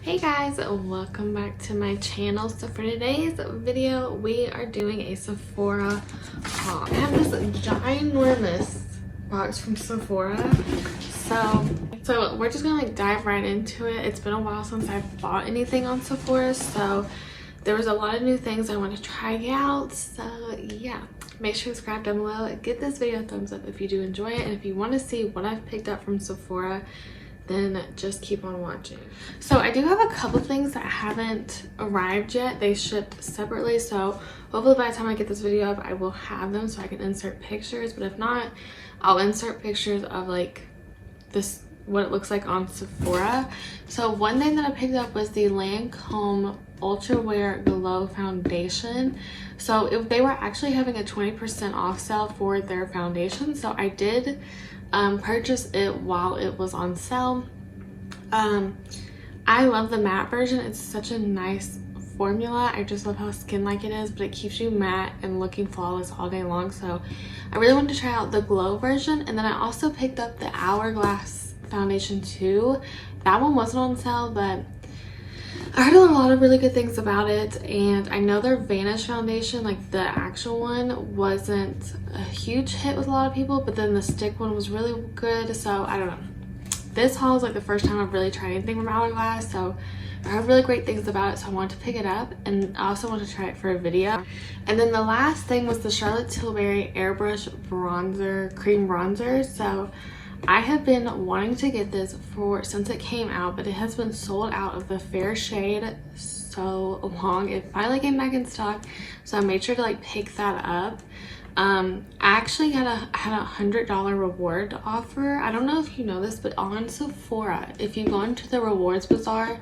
Hey guys, welcome back to my channel. So for today's video, we are doing a Sephora haul. I have this ginormous box from Sephora. So we're just gonna like dive right into it. It's been a while since I've bought anything on Sephora, so there was a lot of new things I want to try out. So yeah, make sure to subscribe down below. Give this video a thumbs up if you do enjoy it, and if you want to see what I've picked up from Sephora, then just keep on watching. So I do have a couple things that haven't arrived yet. They shipped separately, so hopefully by the time I get this video up I will have them so I can insert pictures, but if not, I'll insert pictures of like this, what it looks like on Sephora. So one thing that I picked up was the Lancome Ultra Wear Glow Foundation. So they were actually having a 20% off sale for their foundation, so I did purchase it while it was on sale. I love the matte version. It's such a nice formula. I just love how skin-like it is, but it keeps you matte and looking flawless all day long. So I really wanted to try out the glow version. And then I also picked up the Hourglass foundation too. That one wasn't on sale, but I heard a lot of really good things about it, and I know their Vanish foundation, like the actual one, wasn't a huge hit with a lot of people, but then the stick one was really good. So I don't know, this haul is like the first time I've really tried anything from Hourglass, so I heard really great things about it, so I wanted to pick it up, and I also wanted to try it for a video. And then the last thing was the Charlotte Tilbury Airbrush Bronzer, Cream Bronzer. So I have been wanting to get this since it came out, but it has been sold out of the fair shade so long. It finally came back in stock, so I made sure to like pick that up. I actually had a $100 reward offer. I don't know if you know this, but on Sephora, if you go into the rewards bazaar,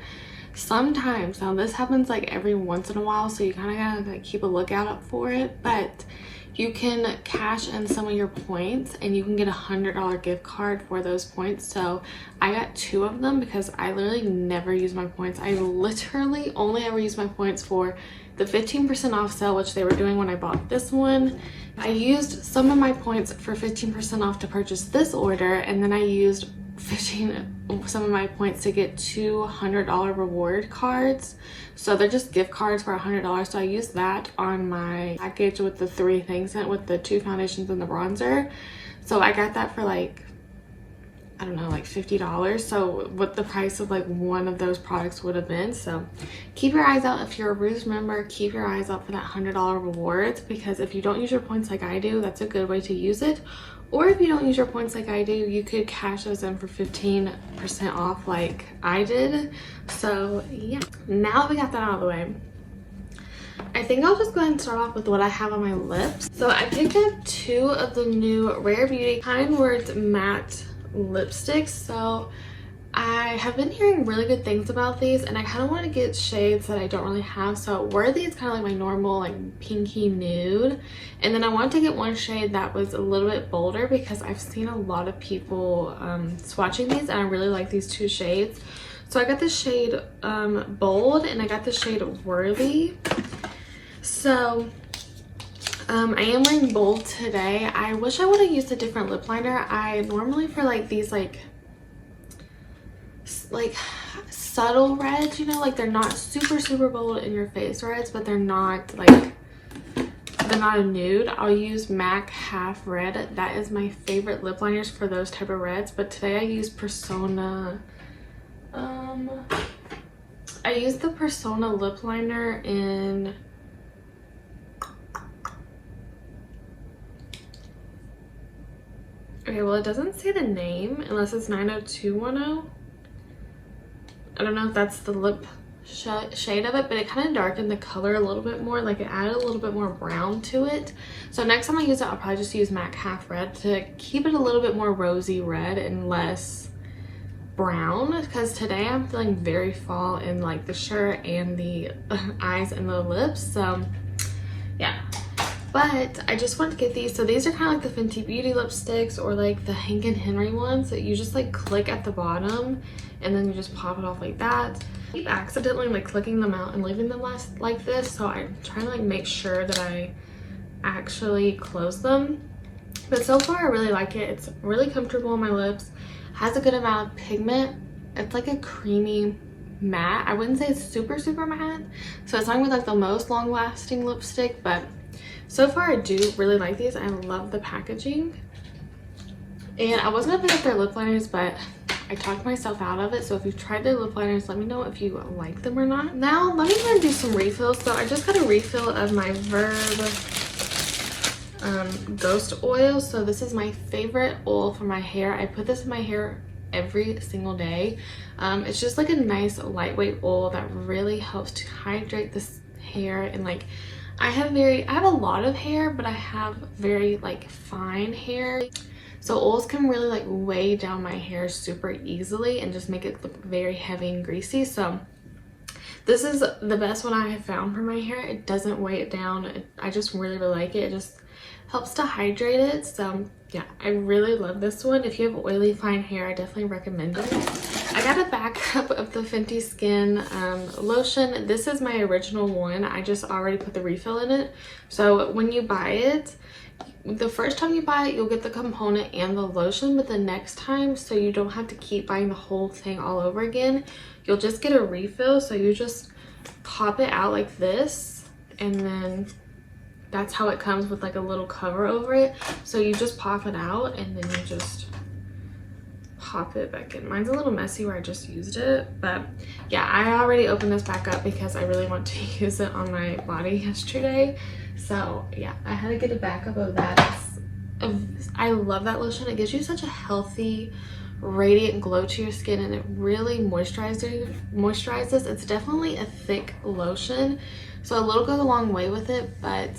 sometimes, now this happens like every once in a while, so you kind of gotta like keep a lookout up for it, but you can cash in some of your points and you can get a $100 gift card for those points. So I got 2 of them because I literally never use my points. I literally only ever use my points for the 15% off sale, which they were doing when I bought this one. I used some of my points for 15% off to purchase this order, and then I used some of my points to get 2 $100 reward cards. So they're just gift cards for $100. So I used that on my package with the 3 things in it, with the 2 foundations and the bronzer. So I got that for like, I don't know, like $50. So what the price of like one of those products would have been. So keep your eyes out. If you're a Ruse member, keep your eyes out for that $100 rewards, because if you don't use your points like I do, that's a good way to use it. Or if you don't use your points like I do, you could cash those in for 15% off like I did. So yeah, now that we got that out of the way, I think I'll just go ahead and start off with what I have on my lips. So I picked up 2 of the new Rare Beauty Kind Words matte lipsticks. So I have been hearing really good things about these, and I kind of want to get shades that I don't really have. So Worthy is kind of like my normal like pinky nude, and then I wanted to get one shade that was a little bit bolder because I've seen a lot of people swatching these, and I really like these 2 shades. So I got the shade Bold, and I got the shade Worthy. So I am wearing Bold today. I wish I would have used a different lip liner. I normally, for like these like subtle reds, you know, like they're not super bold in your face reds, but they're not like, they're not a nude, I'll use MAC Half Red. That is my favorite lip liners for those type of reds. But today I used Persona, I used the Persona lip liner in okay, well, it doesn't say the name unless it's 90210. I don't know if that's the lip shade of it, but it kind of darkened the color a little bit more. Like it added a little bit more brown to it. So next time I use it, I'll probably just use MAC Half Red to keep it a little bit more rosy red and less brown, because today I'm feeling very fall in like the shirt and the eyes and the lips. So yeah, but I just wanted to get these. So these are kind of like the Fenty Beauty lipsticks, or like the Hank and Henry ones that you just like click at the bottom and then you just pop it off like that. I keep accidentally like clicking them out and leaving them like this, so I'm trying to like make sure that I actually close them. But so far I really like it. It's really comfortable on my lips, has a good amount of pigment. It's like a creamy matte. I wouldn't say it's super matte, so it's not with like the most long lasting lipstick, but so far I do really like these. I love the packaging. And I was gonna pick up their lip liners, but I talked myself out of it. So if you've tried their lip liners, let me know if you like them or not. Now let me go and do some refills. So I just got a refill of my Verb Ghost Oil. So this is my favorite oil for my hair. I put this in my hair every single day. It's just like a nice lightweight oil that really helps to hydrate this hair. And like I have a lot of hair, but I have very like fine hair. So oils can really like weigh down my hair super easily and just make it look very heavy and greasy. So this is the best one I have found for my hair. It doesn't weigh it down. I just really like it. It just helps to hydrate it. So yeah, I really love this one. If you have oily fine hair, I definitely recommend it. I got a backup of the Fenty Skin lotion. This is my original one. I just already put the refill in it. So when you buy it, the first time you buy it, you'll get the component and the lotion, but the next time, so you don't have to keep buying the whole thing all over again, you'll just get a refill. So you just pop it out like this, and then that's how it comes with like a little cover over it. So you just pop it out and then you just pop it back in. Mine's a little messy where I just used it, but yeah, I already opened this back up because I really want to use it on my body yesterday. So yeah, I had to get a backup of that. I love that lotion. It gives you such a healthy, radiant glow to your skin, and it really moisturizes. It's definitely a thick lotion, so a little goes a long way with it, but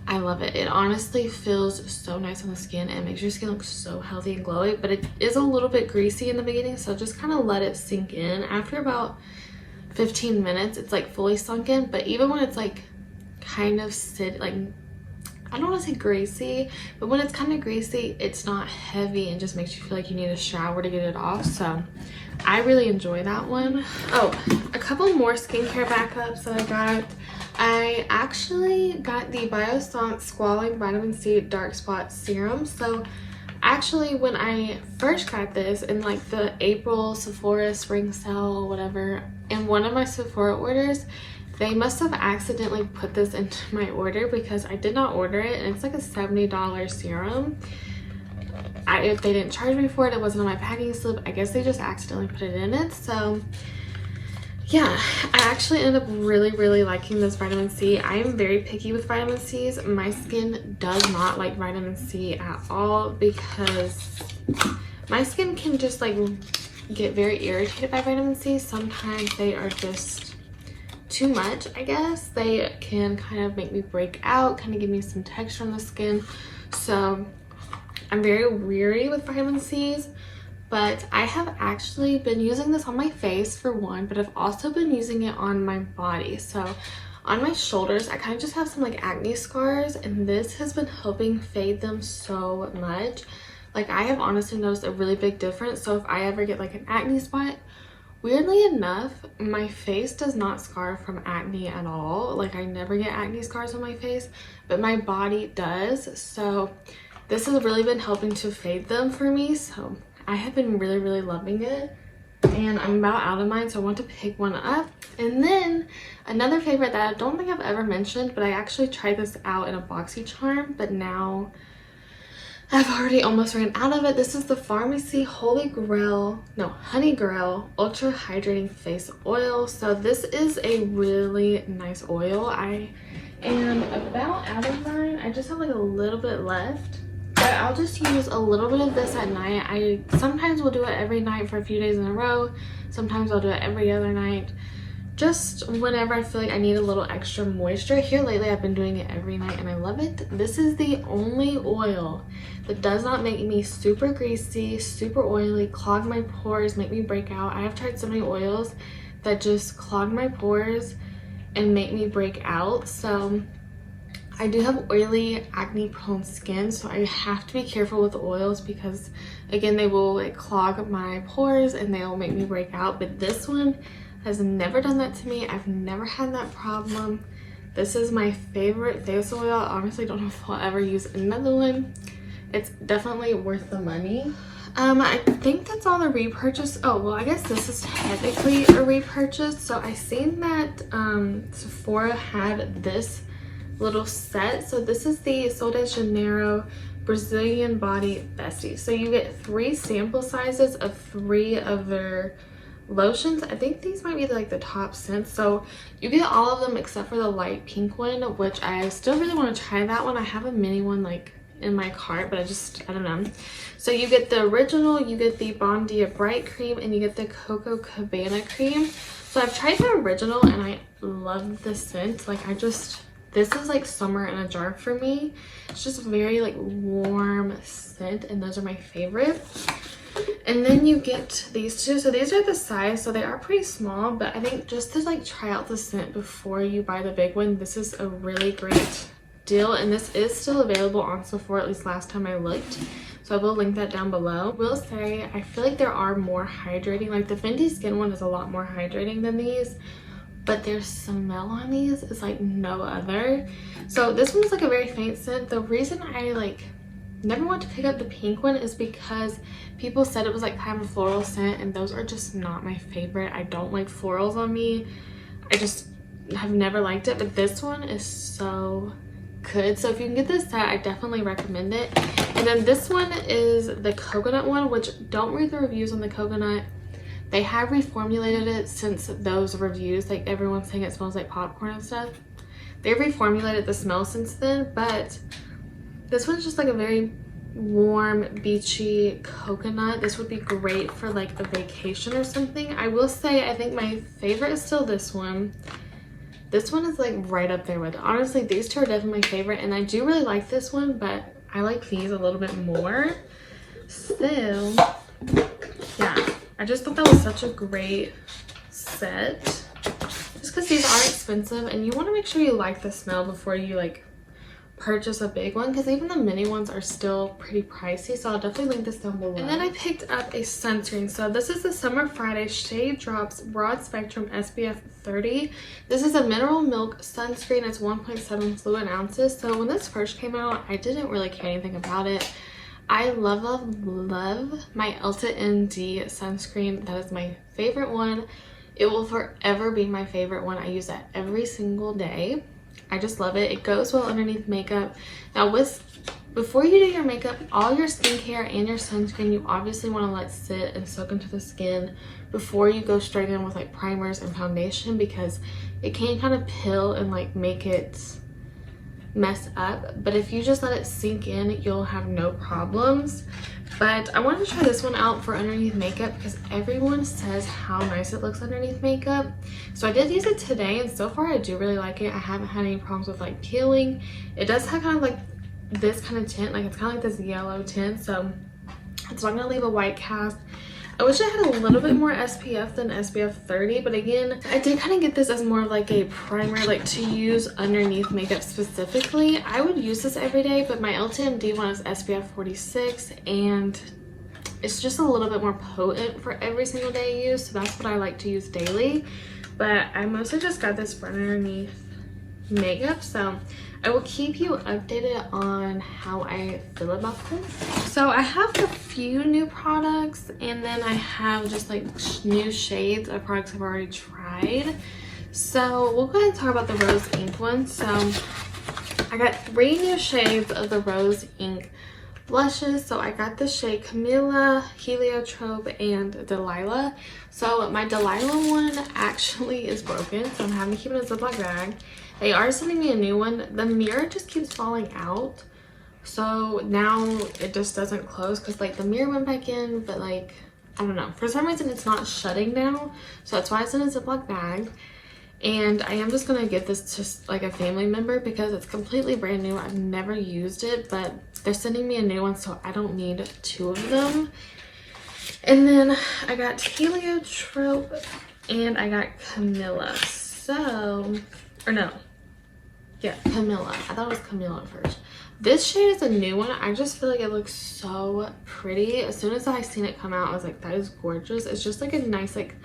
I love it. It honestly feels so nice on the skin and makes your skin look so healthy and glowy, but it is a little bit greasy in the beginning, so just kind of let it sink in. After about 15 minutes, it's like fully sunk in, but even when it's like kind of I don't want to say greasy, but when it's kind of greasy, it's not heavy and just makes you feel like you need a shower to get it off. So I really enjoy that one. Oh, a couple more skincare backups that I got. I actually got the Biossance Squalane Vitamin C Dark Spot Serum. So actually, when I first got this in like the April Sephora spring sale, whatever, in one of my Sephora orders, they must have accidentally put this into my order because I did not order it, and it's like a $70 serum. They didn't charge me for it. It wasn't on my packing slip. I guess they just accidentally put it in it. So yeah, I actually ended up really liking this vitamin C. I am very picky with vitamin C's. My skin does not like vitamin C at all because my skin can just like get very irritated by vitamin C. Sometimes they are just too much, I guess. They can kind of make me break out, kind of give me some texture on the skin. So I'm very weary with vitamin C's, but I have actually been using this on my face for one, but I've also been using it on my body. So on my shoulders, I kind of just have some like acne scars, and this has been helping fade them so much. Like I have honestly noticed a really big difference. So if I ever get like an acne spot, weirdly enough, my face does not scar from acne at all. Like I never get acne scars on my face, but my body does. So this has really been helping to fade them for me. So I have been really loving it, and I'm about out of mine, so I want to pick one up. And then another favorite that I don't think I've ever mentioned, but I actually tried this out in a BoxyCharm, but now I've already almost ran out of it. This is the Pharmacy Honey Grail Ultra Hydrating Face Oil. So this is a really nice oil. I am about out of mine. I just have like a little bit left, but I'll just use a little bit of this at night. I sometimes will do it every night for a few days in a row. Sometimes I'll do it every other night, just whenever I feel like I need a little extra moisture. Here lately I've been doing it every night and I love it. This is the only oil that does not make me super greasy, super oily, clog my pores, make me break out. I have tried so many oils that just clog my pores and make me break out. So I do have oily, acne prone skin, so I have to be careful with the oils because again, they will like clog my pores and they'll make me break out. But this one has never done that to me. I've never had that problem. This is my favorite face oil. I honestly don't know if I'll ever use another one. It's definitely worth the money. I think that's all the repurchase. Oh, well, I guess this is technically a repurchase. So I seen that Sephora had this little set. So this is the Sol de Janeiro Brazilian Body Bestie. So you get 3 sample sizes of 3 of their lotions. I think these might be like the top scents. So you get all of them except for the light pink one, which I still really want to try that one. I have a mini one like in my cart, but I don't know. So you get the original, you get the Bon Dia Bright Cream, and you get the Coco Cabana Cream. So I've tried the original and I love the scent. Like this is like summer in a jar for me. It's just very like warm scent, and those are my favorite. And then you get these two. So these are the size, so they are pretty small, but I think just to like try out the scent before you buy the big one, this is a really great deal. And this is still available on Sephora, at least last time I looked, so I will link that down below. I will say I feel like there are more hydrating, like the Fenty Skin one is a lot more hydrating than these, but their smell on these is like no other. So this one is like a very faint scent. The reason I like never want to pick up the pink one is because people said it was like kind of a floral scent, and those are just not my favorite. I don't like florals on me. I just have never liked it, but this one is so good. So if you can get this set, I definitely recommend it. And then this one is the coconut one, which don't read the reviews on the coconut. They have reformulated it since those reviews, like everyone's saying it smells like popcorn and stuff. They've reformulated the smell since then, but this one's just like a very warm, beachy coconut. This would be great for like a vacation or something. I will say I think my favorite is still this one. This one is like right up there with it. Honestly, these two are definitely my favorite, and I do really like this one, but I like these a little bit more. So yeah, I just thought that was such a great set, just because these are expensive and you want to make sure you like the smell before you like purchase a big one, because even the mini ones are still pretty pricey. So I'll definitely link this down below. And then I picked up a sunscreen. So this is the Summer Friday Shade Drops Broad Spectrum SPF 30. This is a mineral milk sunscreen. It's 1.7 fluid ounces. So when this first came out, I didn't really care anything about it. I love my Ulta MD sunscreen. That is my favorite one. It will forever be my favorite one. I use that every single day. I just love it. It goes well underneath makeup. Now before you do your makeup, all your skincare and your sunscreen, you obviously want to let sit and soak into the skin before you go straight in with like primers and foundation, because it can kind of pill and like make it mess up. But if you just let it sink in, you'll have no problems. But I wanted to try this one out for underneath makeup because everyone says how nice it looks underneath makeup. So I did use it today, and so far I do really like it. I haven't had any problems with like peeling. It does have kind of like this kind of tint, like it's kind of like this yellow tint, so it's not gonna leave a white cast. I wish I had a little bit more SPF than SPF 30, but again, I did kind of get this as more of like a primer, like to use underneath makeup specifically. I would use this every day, but my Ulta MD one is SPF 46, and it's just a little bit more potent for every single day use, so that's what I like to use daily. But I mostly just got this for underneath makeup, so I will keep you updated on how I feel about this. So I have a few new products, and then I have just like new shades of products I've already tried. So we'll go ahead and talk about the Rose Ink one. So I got 3 new shades of the Rose Ink blushes. So I got the shade Camilla, Heliotrope, and Delilah. So my Delilah one actually is broken, so I'm having to keep it in a Ziploc bag. They are sending me a new one. The mirror just keeps falling out, so now it just doesn't close because like the mirror went back in, but like I don't know, for some reason it's not shutting now, so that's why it's in a Ziploc bag. And I am just gonna give this to like a family member because it's completely brand new. I've never used it, but they're sending me a new one, so I don't need 2 of them. And then I got Heliotrope and I got Camilla. So, or no. Yeah, Camilla. I thought it was Camilla at first. This shade is a new one. I just feel like it looks so pretty. As soon as I seen it come out, I was like, that is gorgeous. It's just like a nice, like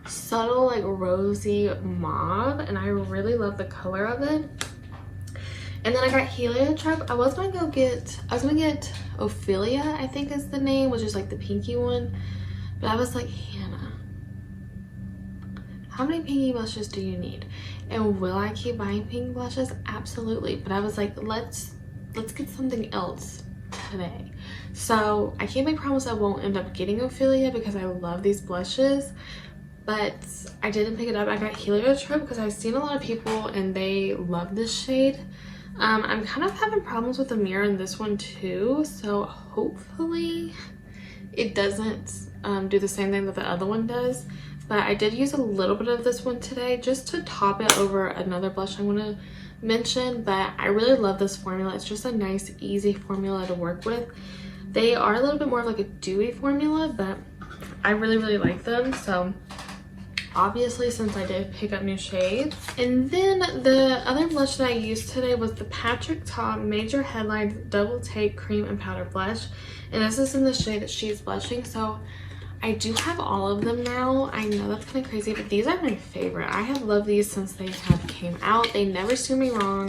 subtle, like rosy mauve, and I really love the color of it. And then I got Heliotrope. I was gonna get Ophelia, I think is the name, which is like the pinky one. But I was like, Hannah, how many pinky blushes do you need? And will I keep buying pink blushes? Absolutely. But I was like, let's get something else today. So I can't make promise I won't end up getting Ophelia because I love these blushes, but I didn't pick it up. I got Heliotrope because I've seen a lot of people and they love this shade. I'm kind of having problems with the mirror in this one too, so hopefully it doesn't do the same thing that the other one does. But I did use a little bit of this one today just to top it over another blush I'm going to mention. But I really love this formula. It's just a nice, easy formula to work with. They are a little bit more of like a dewy formula, but I really, really like them. So obviously, since I did pick up new shades. And then the other blush that I used today was the Patrick Ta Major Headlines Double Take Cream and Powder Blush. And this is in the shade that she's blushing. So I do have all of them now. I know that's kind of crazy, but these are my favorite. I have loved these since they have came out. They never steer me wrong.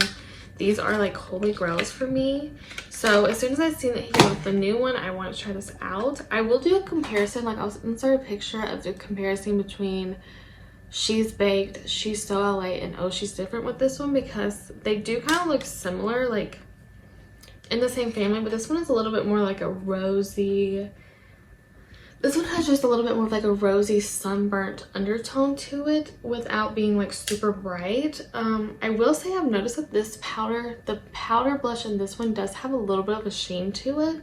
These are like holy grails for me. So as soon as I've seen that he was the new one, I want to try this out. I will do a comparison. Like I'll insert a picture of the comparison between She's Baked, She's So LA, and Oh She's Different with this one, because they do kind of look similar, like in the same family, but this one is a little bit more like a rosy. This one has just a little bit more of like a rosy sunburnt undertone to it without being like super bright. I will say I've noticed that the powder blush in this one does have a little bit of a sheen to it.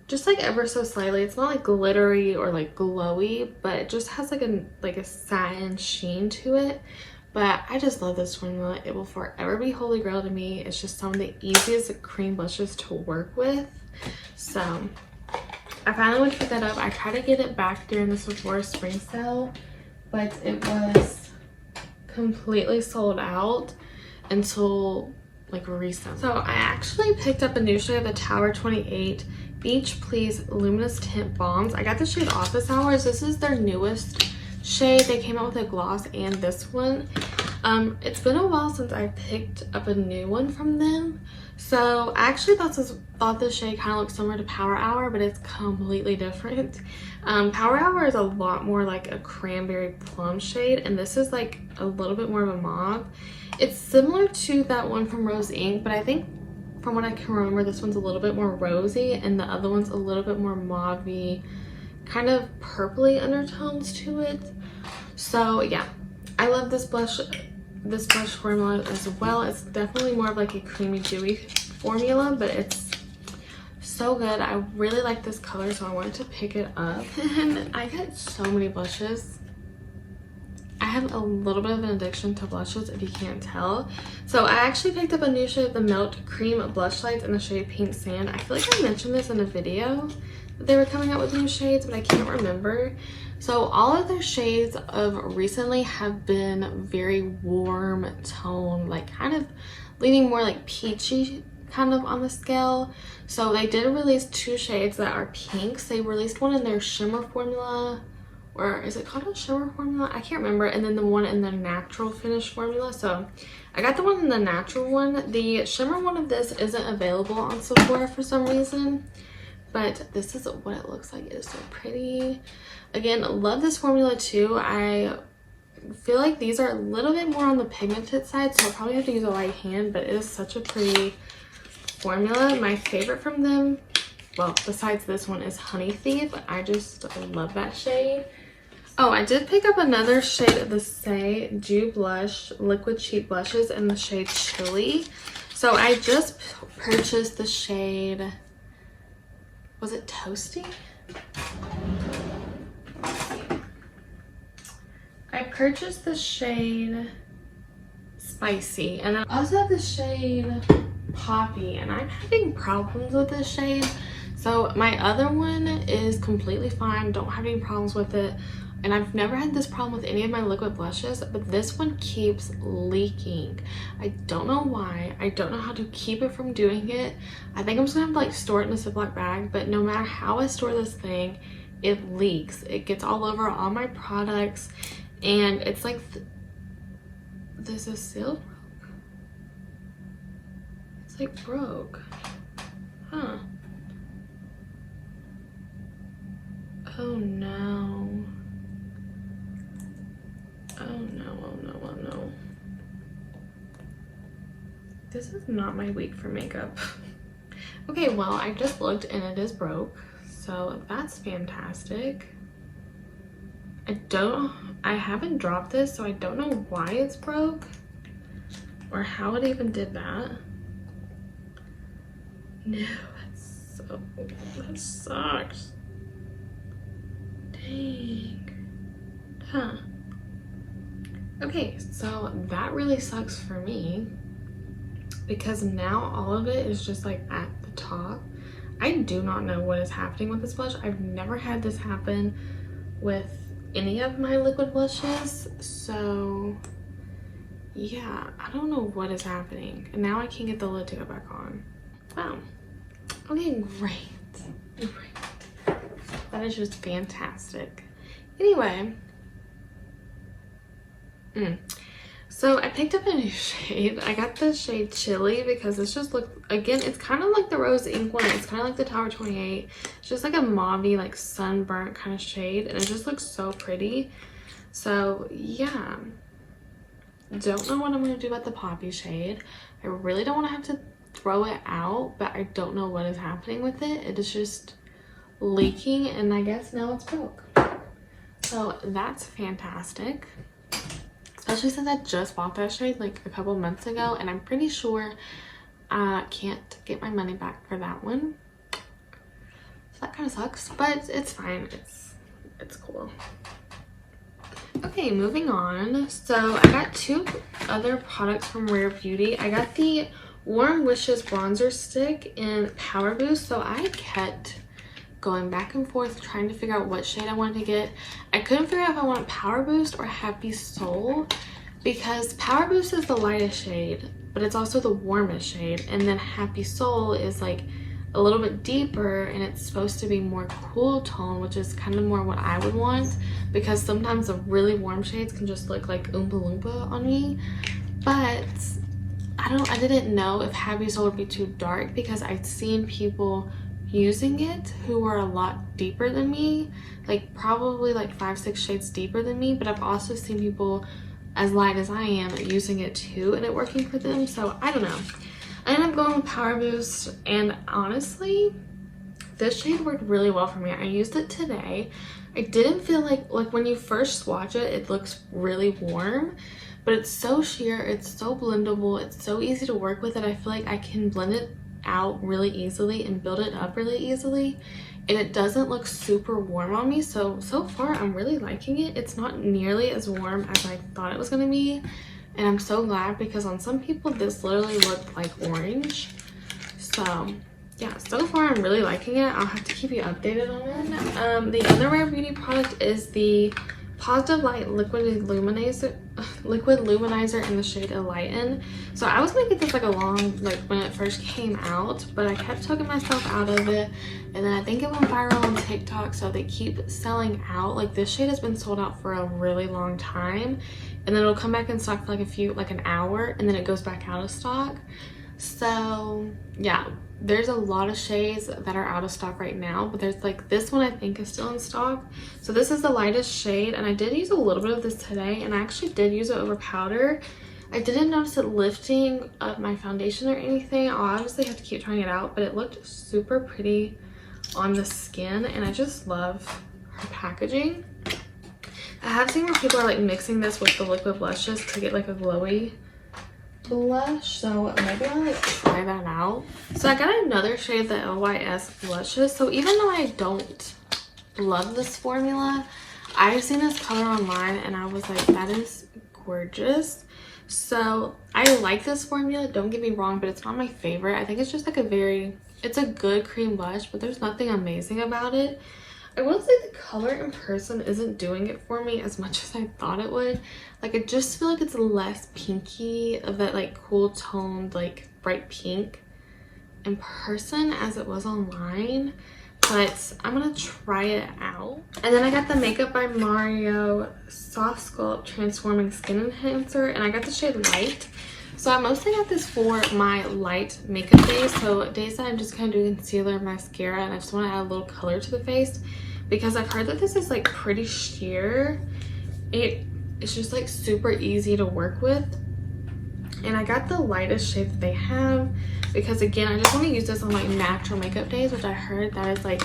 Just like ever so slightly. It's not like glittery or like glowy, but it just has like a satin sheen to it. But I just love this formula. It will forever be holy grail to me. It's just some of the easiest cream blushes to work with. So I finally went to pick that up. I tried to get it back during the Sephora spring sale, but it was completely sold out until like recent. So I actually picked up a new shade of the Tower 28 Beach Please Luminous Tint Bombs. I got the shade Office Hours. This is their newest shade. They came out with a gloss and this one. It's been a while since I picked up a new one from them. So I actually thought this shade kind of looked similar to Power Hour, but it's completely different. Power Hour is a lot more like a cranberry plum shade, and this is like a little bit more of a mauve. It's similar to that one from Rose Inc, but I think from what I can remember, this one's a little bit more rosy and the other one's a little bit more mauve-y, kind of purpley undertones to it. So yeah, I love this blush formula as well. It's definitely more of like a creamy dewy formula, but it's so good. I really like this color, so I wanted to pick it up. And I got so many blushes. I have a little bit of an addiction to blushes, if you can't tell. So I actually picked up a new shade of the Melt Cream Blush Lights in the shade Pink Sand. I feel like I mentioned this in a video that they were coming out with new shades, but I can't remember. So all of their shades of recently have been very warm tone, like kind of leaning more like peachy kind of on the scale. So they did release two shades that are pinks. They released one in their shimmer formula, or is it called a shimmer formula? I can't remember. And then the one in the natural finish formula. So I got the one in the natural one. The shimmer one of this isn't available on Sephora for some reason, but this is what it looks like. It is so pretty. Again, love this formula too. I feel like these are a little bit more on the pigmented side, so I'll probably have to use a light hand, but it is such a pretty formula. My favorite from them, well, besides this one, is Honey Thief. I just love that shade. Oh, I did pick up another shade of the Say Dew Blush Liquid Cheek Blushes in the shade Chili. So I just purchased the shade, was it Toasty? I purchased the shade Spicy, and I also have the shade Poppy, and I'm having problems with this shade. So my other one is completely fine, don't have any problems with it, and I've never had this problem with any of my liquid blushes, but this one keeps leaking. I don't know why. I don't know how to keep it from doing it. I think I'm just gonna have to like store it in a Ziploc bag, but no matter how I store this thing, it leaks. It gets all over all my products, and it's like there's a seal. It's like broke, huh? Oh no. Oh no, oh no, oh no. This is not my week for makeup. Okay, well, I just looked and it is broke. So that's fantastic. I haven't dropped this, so I don't know why it's broke or how it even did that. No, that sucks. Dang. Huh. Okay, so that really sucks for me because now all of it is just like at the top. I do not know what is happening with this blush. I've never had this happen with any of my liquid blushes, so yeah, I don't know what is happening. And now I can't get the lid to go back on. Wow. Okay, great. That is just fantastic. Anyway, so I picked up a new shade. I got the shade Chili because this just looks, again, it's kind of like the Rose Ink one. It's kind of like the Tower 28. It's just like a mauve-y, like sunburnt kind of shade, and it just looks so pretty. So yeah, don't know what I'm going to do about the Poppy shade. I really don't want to have to throw it out, but I don't know what is happening with it. It is just leaking, and I guess now it's broke. So that's fantastic. Especially since I just bought that shade like a couple months ago, and I'm pretty sure I can't get my money back for that one. So that kind of sucks, but it's fine. It's cool. Okay, moving on. So I got two other products from Rare Beauty. I got the Warm Wishes bronzer stick in Power Boost. So I kept going back and forth trying to figure out what shade I wanted to get. I couldn't figure out if I wanted Power Boost or Happy Soul because Power Boost is the lightest shade, but it's also the warmest shade, and then Happy Soul is like a little bit deeper and it's supposed to be more cool tone, which is kind of more what I would want because sometimes the really warm shades can just look like Oompa Loompa on me. But I didn't know if Happy Soul would be too dark because I'd seen people using it who were a lot deeper than me, like probably like 5-6 shades deeper than me, but I've also seen people as light as I am using it too and it working for them. So I don't know. I ended up going with Power Boost, and honestly this shade worked really well for me. I used it today. I didn't feel like when you first swatch it, it looks really warm, but it's so sheer, it's so blendable, it's so easy to work with that I feel like I can blend it out really easily and build it up really easily, and it doesn't look super warm on me. So far I'm really liking it. It's not nearly as warm as I thought it was going to be, and I'm so glad because on some people this literally looked like orange. So yeah, so far I'm really liking it. I'll have to keep you updated on it. The other Rare Beauty product is the Positive Light Liquid Luminizer in the shade Enlighten. So I was gonna get this like when it first came out, but I kept talking myself out of it, and then I think it went viral on TikTok, so they keep selling out. Like this shade has been sold out for a really long time, and then it'll come back in stock for like an hour, and then it goes back out of stock. So yeah, there's a lot of shades that are out of stock right now, but there's like this one I think is still in stock. So this is the lightest shade, and I did use a little bit of this today, and I actually did use it over powder. I didn't notice it lifting up my foundation or anything. I'll obviously have to keep trying it out, but it looked super pretty on the skin, and I just love her packaging. I have seen where people are like mixing this with the liquid blushes to get like a glowy blush, so maybe I'll like try that out. So I got another shade, the LYS blushes. So even though I don't love this formula, I've seen this color online and I was like, that is gorgeous. So I like this formula, don't get me wrong, but it's not my favorite. I think it's just like it's a good cream blush, but there's nothing amazing about it. I will say the color in person isn't doing it for me as much as I thought it would. Like I just feel like it's less pinky, of that like cool toned like bright pink in person as it was online, but I'm gonna try it out. And then I got the Makeup by Mario Soft Sculpt Transforming Skin Enhancer, and I got the shade Light. So I mostly got this for my light makeup days, so days that I'm just kind of doing concealer, mascara, and I just want to add a little color to the face. because I've heard that this is like pretty sheer. It's just like super easy to work with, and I got the lightest shade that they have because again I just want to use this on like natural makeup days, which I heard that is like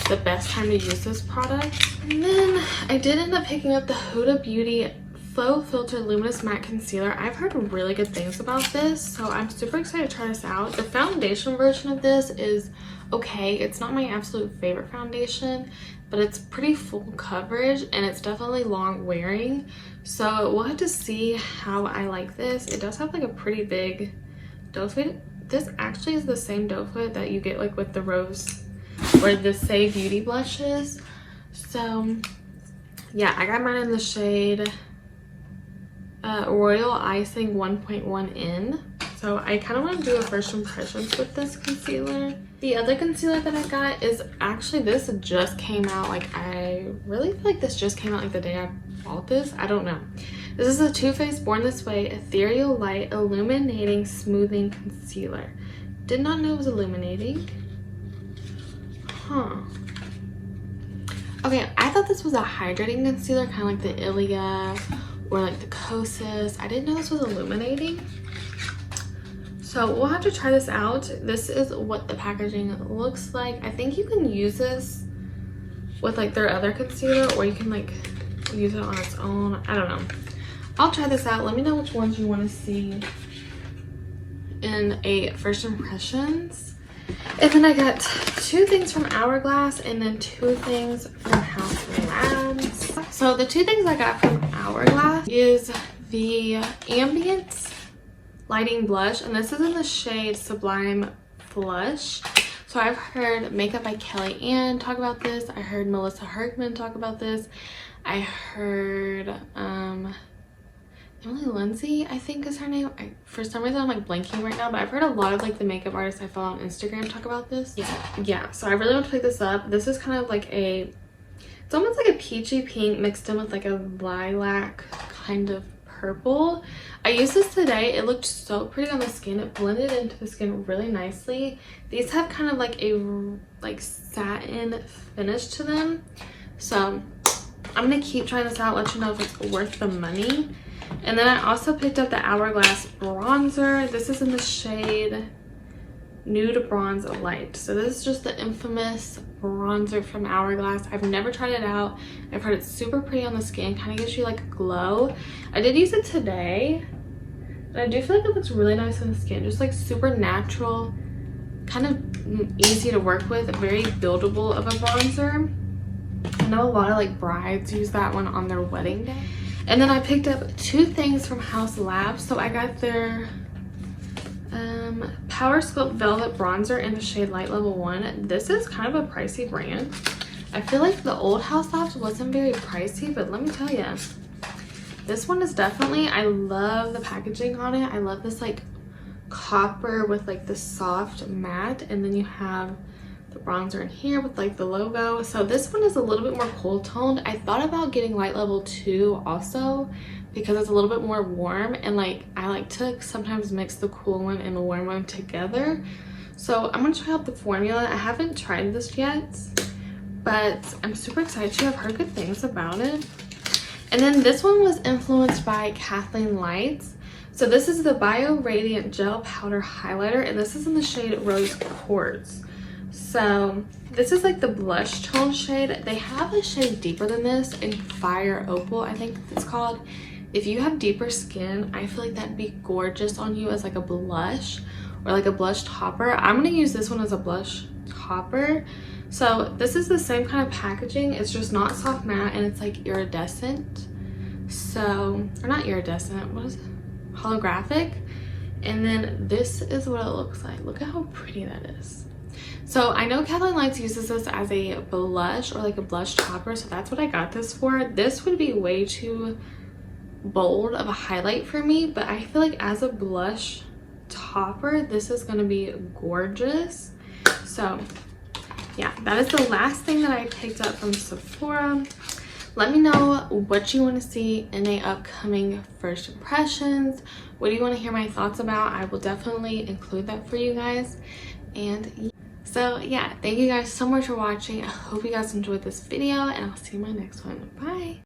the best time to use this product. And then I did end up picking up the Huda Beauty Faux Filter Luminous Matte Concealer. I've heard really good things about this, so I'm super excited to try this out. The foundation version of this is okay. It's not my absolute favorite foundation, but it's pretty full coverage and it's definitely long wearing. So we'll have to see how I like this. It does have like a pretty big doe foot. This actually is the same doe foot that you get like with the rose or the Say Beauty blushes. So yeah, I got mine in the shade Royal Icing 1.1 in. So I kind of want to do a first impressions with this concealer. The other concealer that I got is actually, this just came out, like I really feel like this just came out like the day I bought this. I don't know. This is a Too Faced Born This Way Ethereal Light Illuminating Smoothing Concealer. Did not know it was illuminating. Huh. Okay, I thought this was a hydrating concealer, kind of like the Ilia or like the Kosas. I didn't know this was illuminating. So we'll have to try this out. This is what the packaging looks like. I think you can use this with like their other concealer, or you can like use it on its own. I don't know. I'll try this out. Let me know which ones you want to see in a first impressions. And then I got 2 things from Hourglass and then 2 things from House Labs. So the 2 things I got from Hourglass is the Ambient Lighting Blush, and this is in the shade Sublime Flush. So I've heard Makeup by Kelly Ann talk about this. I heard Melissa Herkman talk about this. I heard Emily Lindsay, I think is her name. For some reason I'm like blanking right now, but I've heard a lot of like the makeup artists I follow on Instagram talk about this. Yeah, so I really want to pick this up. This is kind of like it's almost like a peachy pink mixed in with like a lilac kind of purple. I used this today. It looked so pretty on the skin. It blended into the skin really nicely. These have kind of like a like satin finish to them. So I'm gonna keep trying this out, let you know if it's worth the money. And then I also picked up the Hourglass bronzer. This is in the shade Nude Bronze Light. So this is just the infamous bronzer from Hourglass. I've never tried it out. I've heard it's super pretty on the skin, kind of gives you like a glow. I did use it today, and I do feel like it looks really nice on the skin. Just like super natural, kind of easy to work with, very buildable of a bronzer. I know a lot of like brides use that one on their wedding day. And then I picked up 2 things from House Labs. So I got their Power Sculpt Velvet Bronzer in the shade Light Level 1. This is kind of a pricey brand. I feel like the old House Labs wasn't very pricey, but let me tell you, this one is definitely, I love the packaging on it. I love this like copper with like the soft matte, and then you have the bronzer in here with like the logo. So this one is a little bit more cool toned. I thought about getting Light Level 2 also because it's a little bit more warm, and like I like to sometimes mix the cool one and the warm one together. So I'm gonna try out the formula. I haven't tried this yet, but I'm super excited to. I've heard good things about it. And then this one was influenced by Kathleen Lights. So this is the Bio Radiant Gel Powder Highlighter, and this is in the shade Rose Quartz. So this is like the blush tone shade. They have a shade deeper than this in Fire Opal, I think it's called. If you have deeper skin, I feel like that'd be gorgeous on you as like a blush or like a blush topper. I'm gonna use this one as a blush topper. So this is the same kind of packaging. It's just not soft matte, and it's like iridescent. So, or not iridescent, what is it? Holographic. And then this is what it looks like. Look at how pretty that is. So I know Kathleen Lights uses this as a blush or like a blush topper, so that's what I got this for. This would be way too bold of a highlight for me, but I feel like as a blush topper, this is going to be gorgeous. So yeah, that is the last thing that I picked up from Sephora. Let me know what you want to see in a upcoming first impressions. What do you want to hear my thoughts about? I will definitely include that for you guys. And so So yeah, thank you guys so much for watching. I hope you guys enjoyed this video, and I'll see you in my next one. Bye.